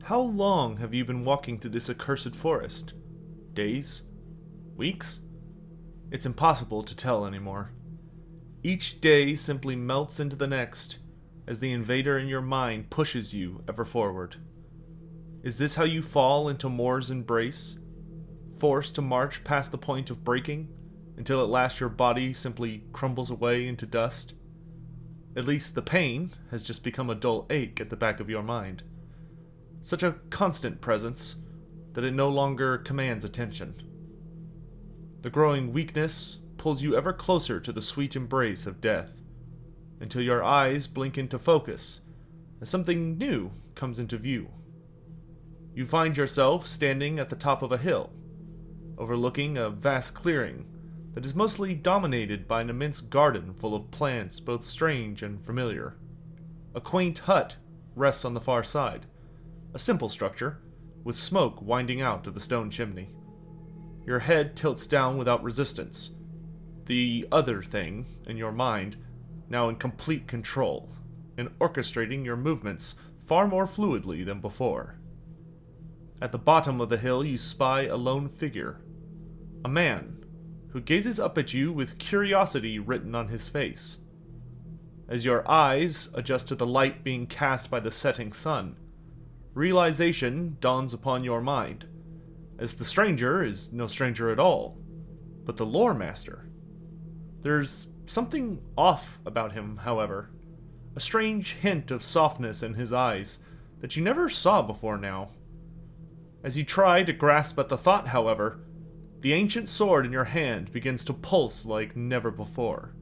How long have you been walking through this accursed forest? Days? Weeks? It's impossible to tell anymore. Each day simply melts into the next, as the invader in your mind pushes you ever forward. Is this how you fall into Moor's embrace? Forced to march past the point of breaking, until at last your body simply crumbles away into dust? At least the pain has just become a dull ache at the back of your mind. Such a constant presence that it no longer commands attention. The growing weakness pulls you ever closer to the sweet embrace of death, until your eyes blink into focus as something new comes into view. You find yourself standing at the top of a hill, overlooking a vast clearing that is mostly dominated by an immense garden full of plants both strange and familiar. A quaint hut rests on the far side, a simple structure, with smoke winding out of the stone chimney. Your head tilts down without resistance, the other thing in your mind now in complete control, and orchestrating your movements far more fluidly than before. At the bottom of the hill you spy a lone figure, a man who gazes up at you with curiosity written on his face. As your eyes adjust to the light being cast by the setting sun, realization dawns upon your mind, as the stranger is no stranger at all, but the Loremaster. There's something off about him, however, a strange hint of softness in his eyes that you never saw before now. As you try to grasp at the thought, however, the ancient sword in your hand begins to pulse like never before.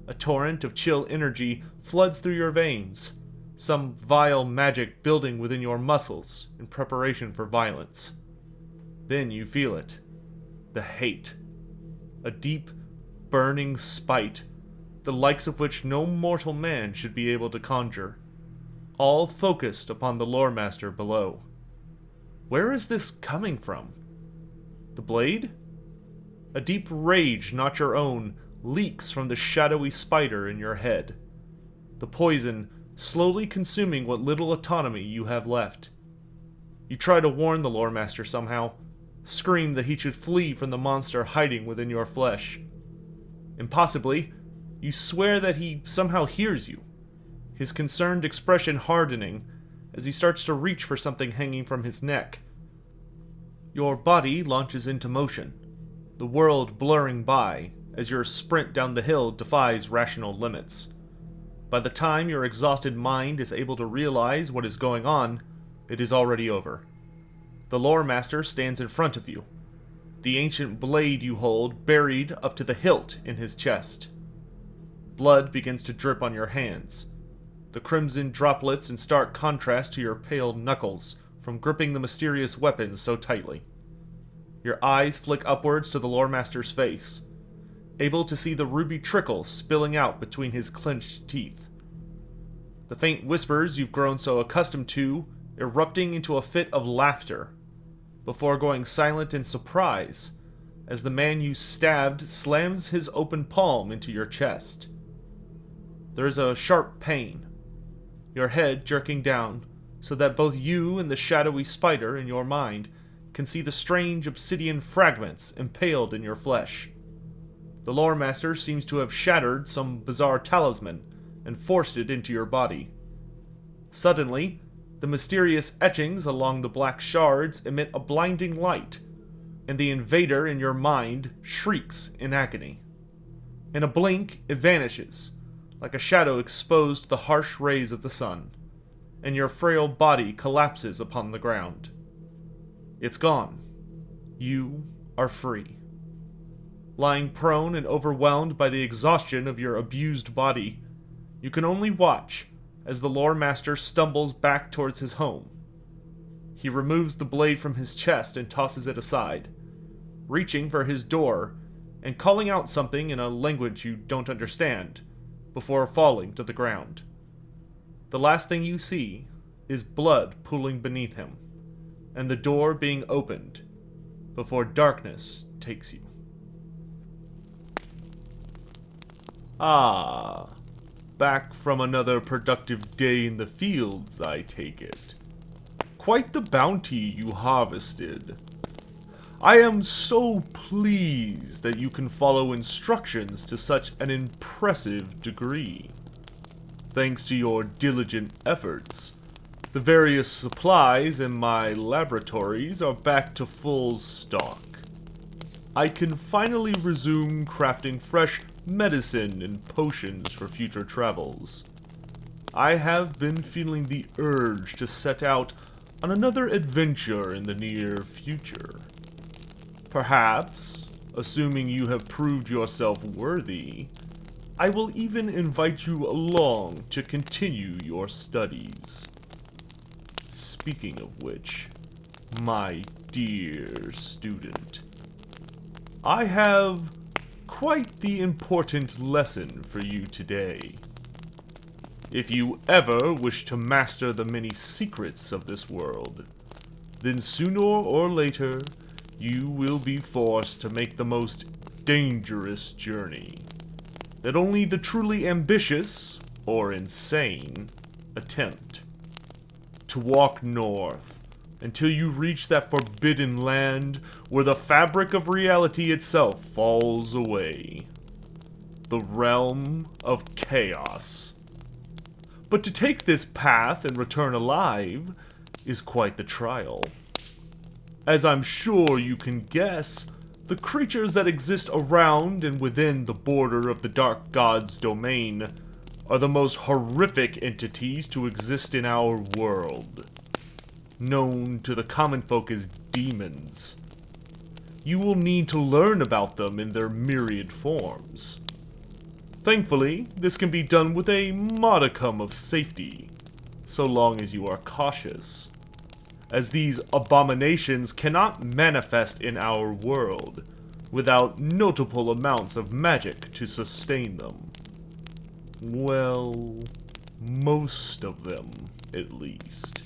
A torrent of chill energy floods through your veins, some vile magic building within your muscles in preparation for violence. Then you feel it. The hate. A deep, burning spite, the likes of which no mortal man should be able to conjure, all focused upon the Loremaster below. Where is this coming from? The blade? A deep rage not your own leaks from the shadowy spider in your head, the poison slowly consuming what little autonomy you have left. You try to warn the Loremaster somehow, scream that he should flee from the monster hiding within your flesh. Impossibly, you swear that he somehow hears you, his concerned expression hardening as he starts to reach for something hanging from his neck. Your body launches into motion, the world blurring by as your sprint down the hill defies rational limits. By the time your exhausted mind is able to realize what is going on, it is already over. The Loremaster stands in front of you, the ancient blade you hold buried up to the hilt in his chest. Blood begins to drip on your hands, the crimson droplets in stark contrast to your pale knuckles from gripping the mysterious weapon so tightly. Your eyes flick upwards to the Loremaster's face, able to see the ruby trickle spilling out between his clenched teeth. The faint whispers you've grown so accustomed to erupting into a fit of laughter, before going silent in surprise as the man you stabbed slams his open palm into your chest. There is a sharp pain, your head jerking down so that both you and the shadowy spider in your mind can see the strange obsidian fragments impaled in your flesh. The Loremaster seems to have shattered some bizarre talisman and forced it into your body. Suddenly, the mysterious etchings along the black shards emit a blinding light, and the invader in your mind shrieks in agony. In a blink, it vanishes, like a shadow exposed to the harsh rays of the sun, and your frail body collapses upon the ground. It's gone. You are free. Lying prone and overwhelmed by the exhaustion of your abused body, you can only watch as the Loremaster stumbles back towards his home. He removes the blade from his chest and tosses it aside, reaching for his door and calling out something in a language you don't understand, before falling to the ground. The last thing you see is blood pooling beneath him, and the door being opened before darkness takes you. Ah, back from another productive day in the fields, I take it. quite the bounty you harvested. I am so pleased that you can follow instructions to such an impressive degree. Thanks to your diligent efforts, the various supplies in my laboratories are back to full stock. I can finally resume crafting fresh medicine and potions for future travels. I have been feeling the urge to set out on another adventure in the near future. Perhaps, assuming you have proved yourself worthy, I will even invite you along to continue your studies. Speaking of which, my dear student, I have quite the important lesson for you today. If you ever wish to master the many secrets of this world, then sooner or later, you will be forced to make the most dangerous journey that only the truly ambitious, or insane, attempt. To walk north until you reach that forbidden land where the fabric of reality itself falls away. The realm of chaos. But to take this path and return alive is quite the trial. As I'm sure you can guess, the creatures that exist around and within the border of the Dark God's domain are the most horrific entities to exist in our world, known to the common folk as demons. You will need to learn about them in their myriad forms. Thankfully, this can be done with a modicum of safety, so long as you are cautious, as these abominations cannot manifest in our world without notable amounts of magic to sustain them. Well, most of them, at least.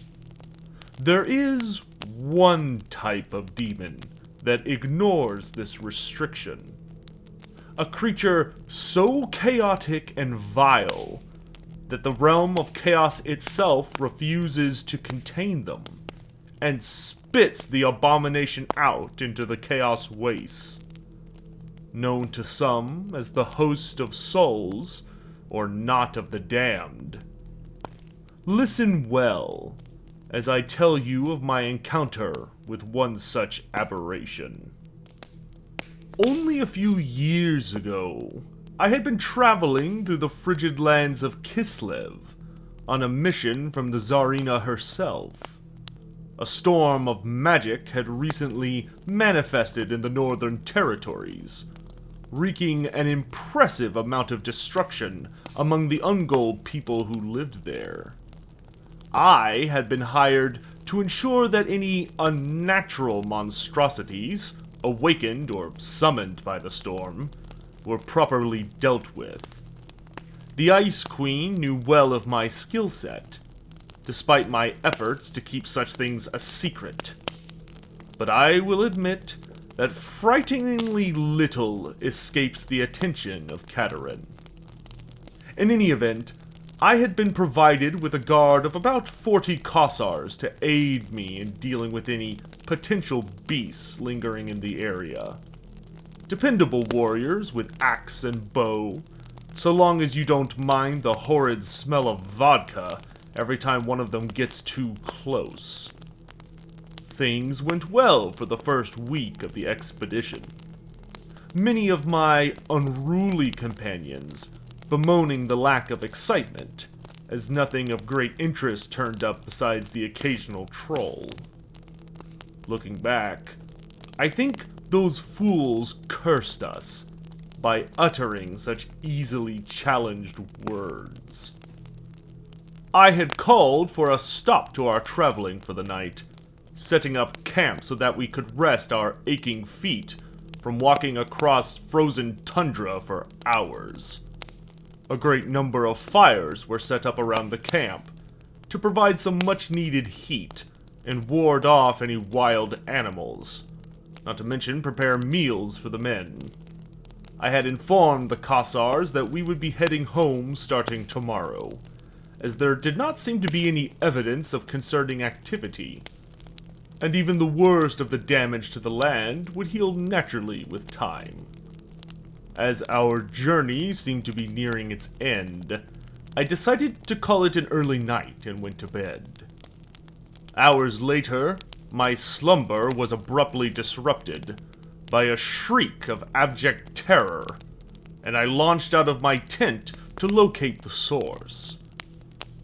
There is one type of demon that ignores this restriction. A creature so chaotic and vile that the realm of chaos itself refuses to contain them, and spits the abomination out into the chaos wastes. Known to some as the Host of Souls, or Knot of the Damned. Listen well, as I tell you of my encounter with one such aberration. Only a few years ago, I had been traveling through the frigid lands of Kislev, on a mission from the Tsarina herself. A storm of magic had recently manifested in the northern territories, wreaking an impressive amount of destruction among the Ungol people who lived there. I had been hired to ensure that any unnatural monstrosities, awakened or summoned by the storm, were properly dealt with. The Ice Queen knew well of my skill set, despite my efforts to keep such things a secret. But I will admit that frighteningly little escapes the attention of Katerin. In any event, I had been provided with a guard of about 40 Kossars to aid me in dealing with any potential beasts lingering in the area. Dependable warriors with axe and bow, so long as you don't mind the horrid smell of vodka every time one of them gets too close. Things went well for the first week of the expedition. Many of my unruly companions bemoaning the lack of excitement, as nothing of great interest turned up besides the occasional troll. Looking back, I think those fools cursed us by uttering such easily challenged words. I had called for a stop to our traveling for the night, setting up camp so that we could rest our aching feet from walking across frozen tundra for hours. A great number of fires were set up around the camp to provide some much-needed heat and ward off any wild animals, not to mention prepare meals for the men. I had informed the Kossars that we would be heading home starting tomorrow, as there did not seem to be any evidence of concerning activity and even the worst of the damage to the land would heal naturally with time. As our journey seemed to be nearing its end, I decided to call it an early night and went to bed. Hours later, my slumber was abruptly disrupted by a shriek of abject terror, and I launched out of my tent to locate the source.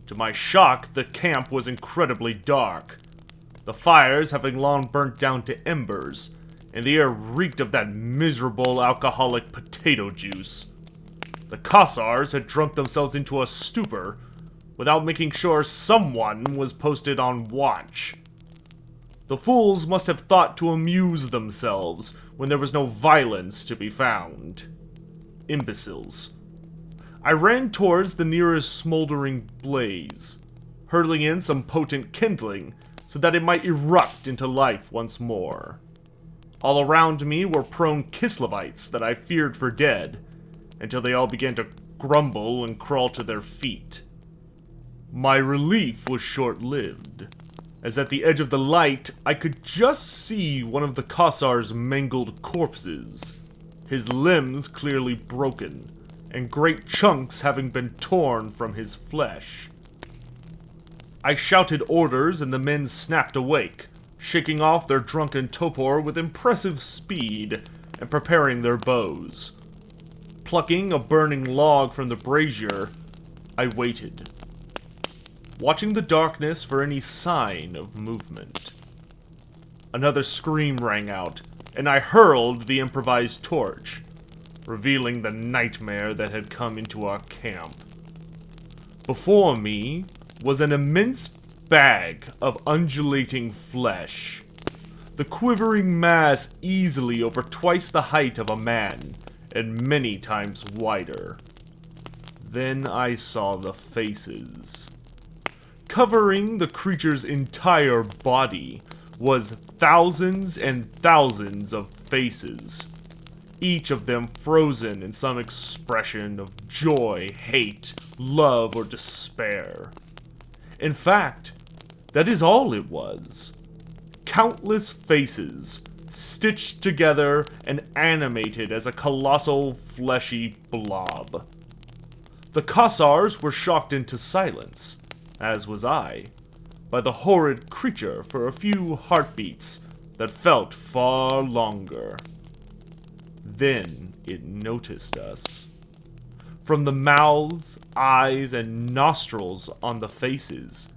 To my shock, the camp was incredibly dark, the fires having long burnt down to embers, and the air reeked of that miserable alcoholic potato juice. The Kossars had drunk themselves into a stupor without making sure someone was posted on watch. The fools must have thought to amuse themselves when there was no violence to be found. Imbeciles. I ran towards the nearest smoldering blaze, hurling in some potent kindling so that it might erupt into life once more. All around me were prone Kislevites that I feared for dead, until they all began to grumble and crawl to their feet. My relief was short-lived, as at the edge of the light I could just see one of the Kossar's mangled corpses, his limbs clearly broken, and great chunks having been torn from his flesh. I shouted orders and the men snapped awake, shaking off their drunken torpor with impressive speed and preparing their bows. Plucking a burning log from the brazier, I waited, watching the darkness for any sign of movement. Another scream rang out, and I hurled the improvised torch, revealing the nightmare that had come into our camp. Before me was an immense bag of undulating flesh, the quivering mass easily over twice the height of a man, and many times wider. Then I saw the faces. Covering the creature's entire body was thousands and thousands of faces, each of them frozen in some expression of joy, hate, love, or despair. In fact, that is all it was. Countless faces, stitched together and animated as a colossal, fleshy blob. The Kossars were shocked into silence, as was I, by the horrid creature for a few heartbeats that felt far longer. Then it noticed us. From the mouths, eyes, and nostrils on the faces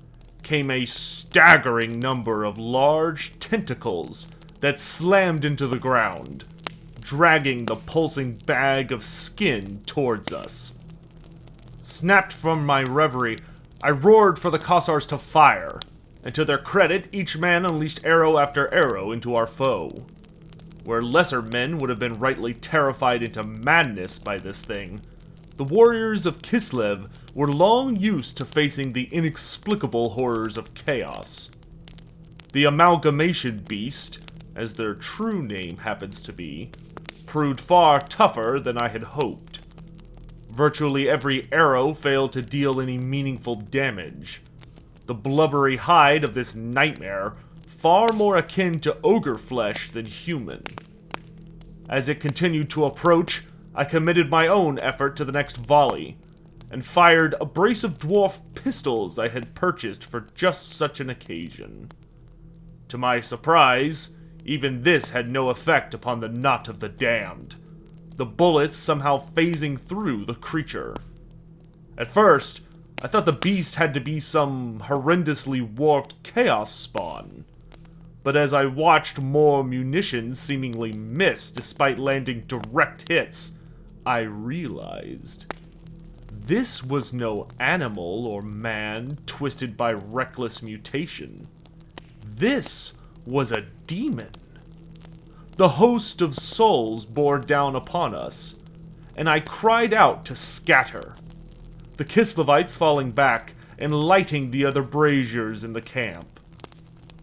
came a staggering number of large tentacles that slammed into the ground, dragging the pulsing bag of skin towards us. Snapped from my reverie, I roared for the Kossars to fire, and to their credit, each man unleashed arrow after arrow into our foe. Where lesser men would have been rightly terrified into madness by this thing, the warriors of Kislev were long used to facing the inexplicable horrors of chaos. The Amalgamation beast, as their true name happens to be, proved far tougher than I had hoped. Virtually every arrow failed to deal any meaningful damage. The blubbery hide of this nightmare far more akin to ogre flesh than human. As it continued to approach, I committed my own effort to the next volley, and fired a brace of dwarf pistols I had purchased for just such an occasion. To my surprise, even this had no effect upon the knot of the damned, the bullets somehow phasing through the creature. At first, I thought the beast had to be some horrendously warped chaos spawn, but as I watched more munitions seemingly miss despite landing direct hits, I realized this was no animal or man twisted by reckless mutation. This was a demon. The host of souls bore down upon us, and I cried out to scatter, the Kislevites falling back and lighting the other braziers in the camp.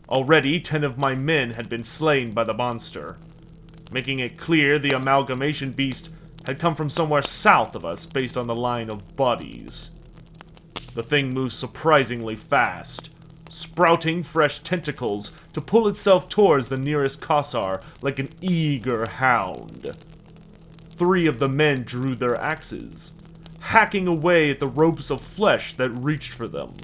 Already 10 of my men had been slain by the monster, making it clear the Amalgamation beast had come from somewhere south of us based on the line of bodies. The thing moved surprisingly fast, sprouting fresh tentacles to pull itself towards the nearest Kassar like an eager hound. 3 of the men drew their axes, hacking away at the ropes of flesh that reached for them.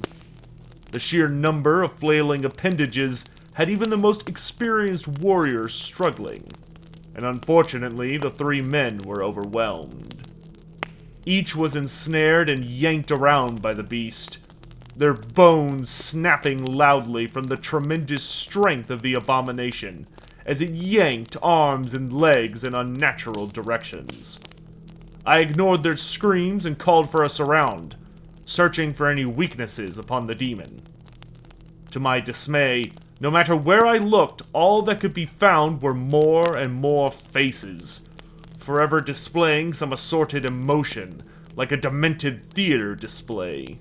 The sheer number of flailing appendages had even the most experienced warriors struggling, and unfortunately the 3 men were overwhelmed. Each was ensnared and yanked around by the beast, their bones snapping loudly from the tremendous strength of the abomination as it yanked arms and legs in unnatural directions. I ignored their screams and called for a surround, searching for any weaknesses upon the demon. To my dismay, no matter where I looked, all that could be found were more and more faces, forever displaying some assorted emotion, like a demented theater display.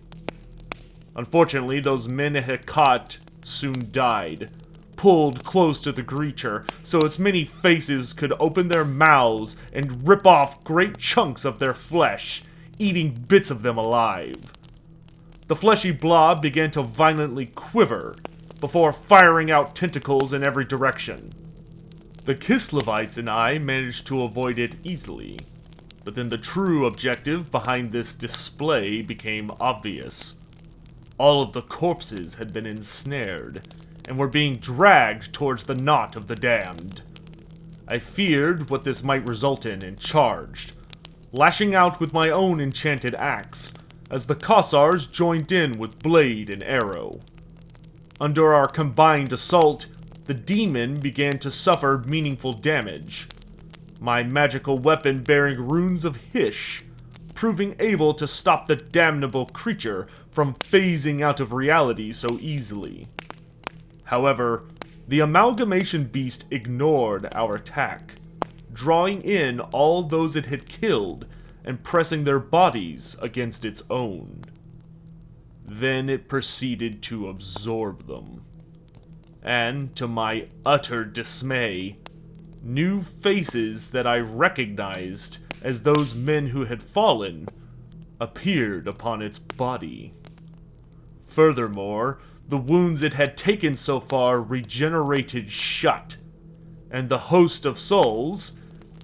Unfortunately, those men it had caught soon died, pulled close to the creature so its many faces could open their mouths and rip off great chunks of their flesh, eating bits of them alive. The fleshy blob began to violently quiver, before firing out tentacles in every direction. The Kislevites and I managed to avoid it easily, but then the true objective behind this display became obvious. All of the corpses had been ensnared, and were being dragged towards the knot of the damned. I feared what this might result in and charged, lashing out with my own enchanted axe, as the Kassars joined in with blade and arrow. Under our combined assault, the demon began to suffer meaningful damage, my magical weapon bearing runes of Hish, proving able to stop the damnable creature from phasing out of reality so easily. However, the Amalgamation beast ignored our attack, drawing in all those it had killed and pressing their bodies against its own. Then it proceeded to absorb them. And, to my utter dismay, new faces that I recognized as those men who had fallen appeared upon its body. Furthermore, the wounds it had taken so far regenerated shut, and the host of souls,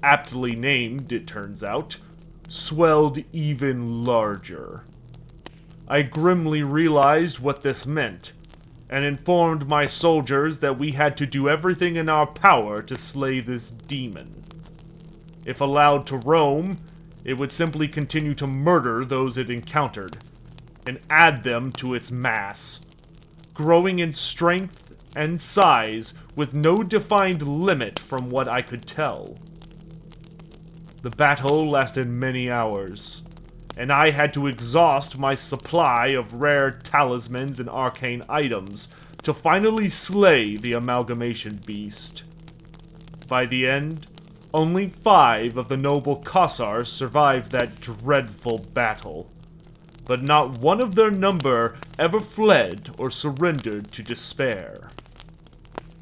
aptly named it turns out, swelled even larger. I grimly realized what this meant, and informed my soldiers that we had to do everything in our power to slay this demon. If allowed to roam, it would simply continue to murder those it encountered, and add them to its mass, growing in strength and size with no defined limit from what I could tell. The battle lasted many hours, and I had to exhaust my supply of rare talismans and arcane items to finally slay the Amalgamation beast. By the end, only 5 of the noble Kassars survived that dreadful battle, but not one of their number ever fled or surrendered to despair.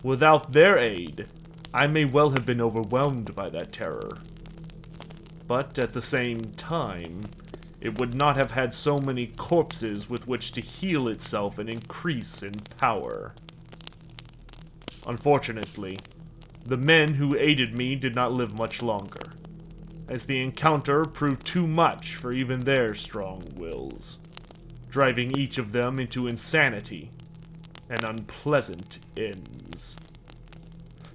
Without their aid, I may well have been overwhelmed by that terror. But at the same time, it would not have had so many corpses with which to heal itself and increase in power. Unfortunately, the men who aided me did not live much longer, as the encounter proved too much for even their strong wills, driving each of them into insanity and unpleasant ends.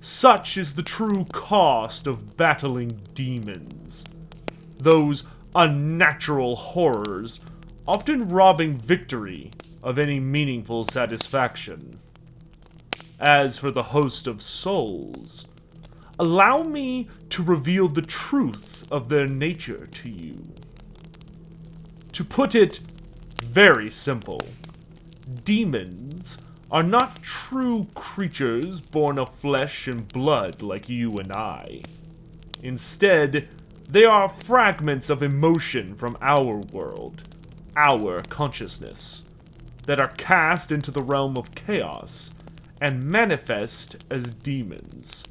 Such is the true cost of battling demons. Those unnatural horrors, often robbing victory of any meaningful satisfaction. As for the host of souls, allow me to reveal the truth of their nature to you. To put it very simple, demons are not true creatures born of flesh and blood like you and I. Instead, they are fragments of emotion from our world, our consciousness, that are cast into the realm of chaos and manifest as demons.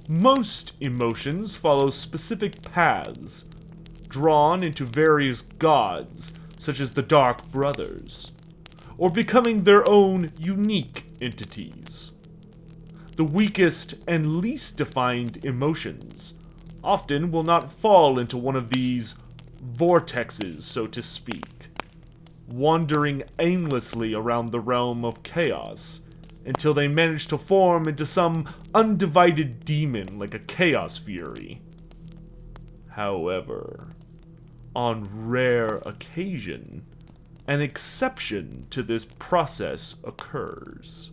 Most emotions follow specific paths, drawn into various gods, such as the Dark Brothers, or becoming their own unique entities. The weakest and least defined emotions often will not fall into one of these vortexes, so to speak, wandering aimlessly around the realm of chaos until they manage to form into some undivided demon like a chaos fury. However, on rare occasion, an exception to this process occurs.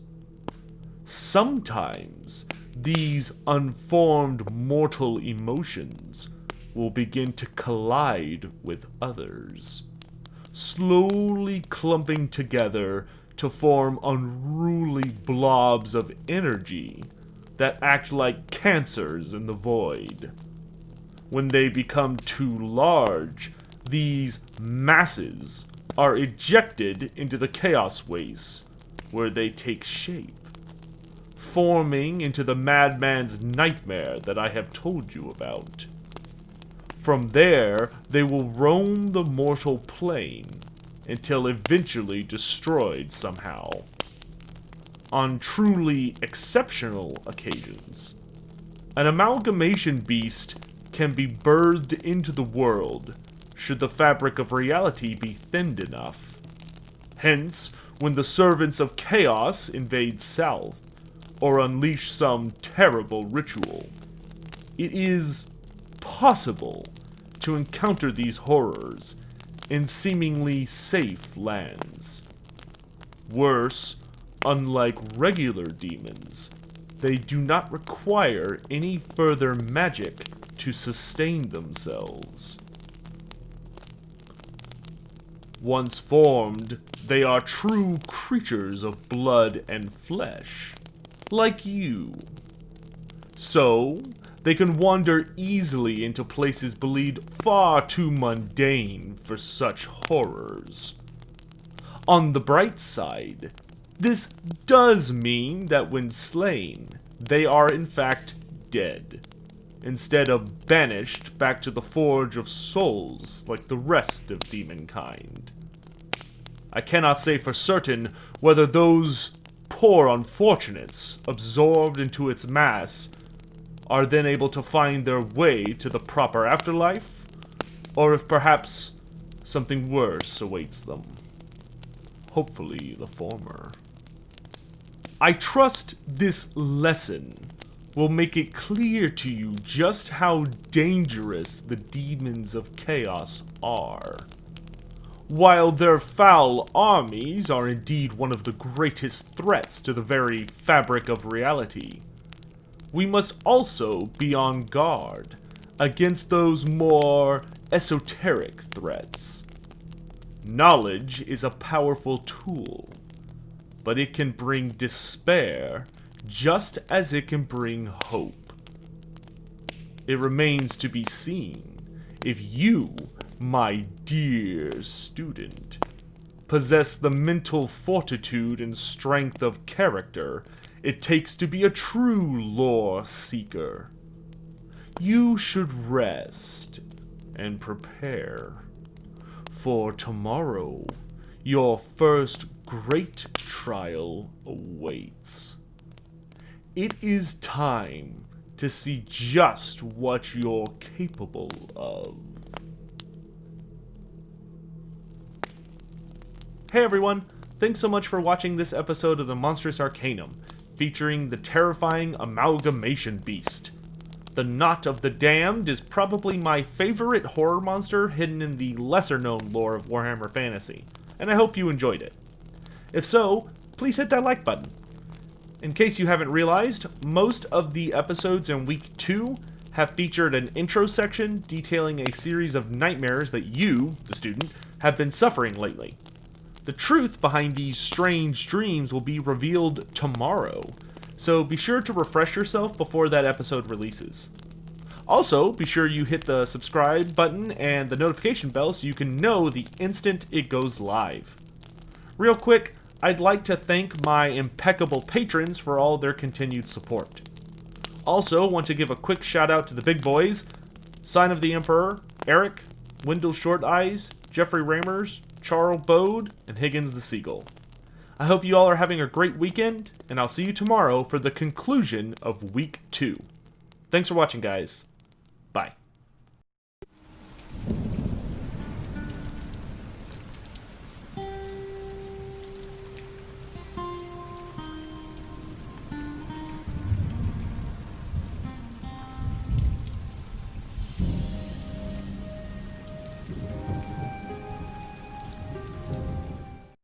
Sometimes, these unformed mortal emotions will begin to collide with others, slowly clumping together to form unruly blobs of energy that act like cancers in the void. When they become too large, these masses are ejected into the chaos waste, where they take shape, forming into the madman's nightmare that I have told you about. From there, they will roam the mortal plane until eventually destroyed somehow. On truly exceptional occasions, an amalgamation beast can be birthed into the world should the fabric of reality be thinned enough. Hence, when the servants of chaos invade South, or unleash some terrible ritual, it is possible to encounter these horrors in seemingly safe lands. Worse, unlike regular demons, they do not require any further magic to sustain themselves. Once formed, they are true creatures of blood and flesh, like you. So, they can wander easily into places believed far too mundane for such horrors. On the bright side, this does mean that when slain, they are in fact dead, instead of banished back to the Forge of Souls like the rest of demonkind. I cannot say for certain whether those poor unfortunates, absorbed into its mass, are then able to find their way to the proper afterlife, or if perhaps something worse awaits them. Hopefully the former. I trust this lesson will make it clear to you just how dangerous the demons of chaos are. While their foul armies are indeed one of the greatest threats to the very fabric of reality, we must also be on guard against those more esoteric threats. Knowledge is a powerful tool, but it can bring despair just as it can bring hope. It remains to be seen if you, my dear student, possess the mental fortitude and strength of character it takes to be a true lore seeker. You should rest and prepare, for tomorrow your first great trial awaits. It is time to see just what you're capable of. Hey everyone, thanks so much for watching this episode of the Monstrous Arcanum, featuring the terrifying Amalgamation Beast. The Knot of the Damned is probably my favorite horror monster hidden in the lesser-known lore of Warhammer Fantasy, and I hope you enjoyed it. If so, please hit that like button. In case you haven't realized, most of the episodes in Week 2 have featured an intro section detailing a series of nightmares that you, the student, have been suffering lately. The truth behind these strange dreams will be revealed tomorrow, so be sure to refresh yourself before that episode releases. Also, be sure you hit the subscribe button and the notification bell so you can know the instant it goes live. Real quick, I'd like to thank my impeccable patrons for all their continued support. Also, want to give a quick shout out to the big boys, Sign of the Emperor, Eric, Wendell Short Eyes, Jeffrey Ramers, Charles Bode, and Higgins the Seagull. I hope you all are having a great weekend, and I'll see you tomorrow for the conclusion of Week 2. Thanks for watching, guys.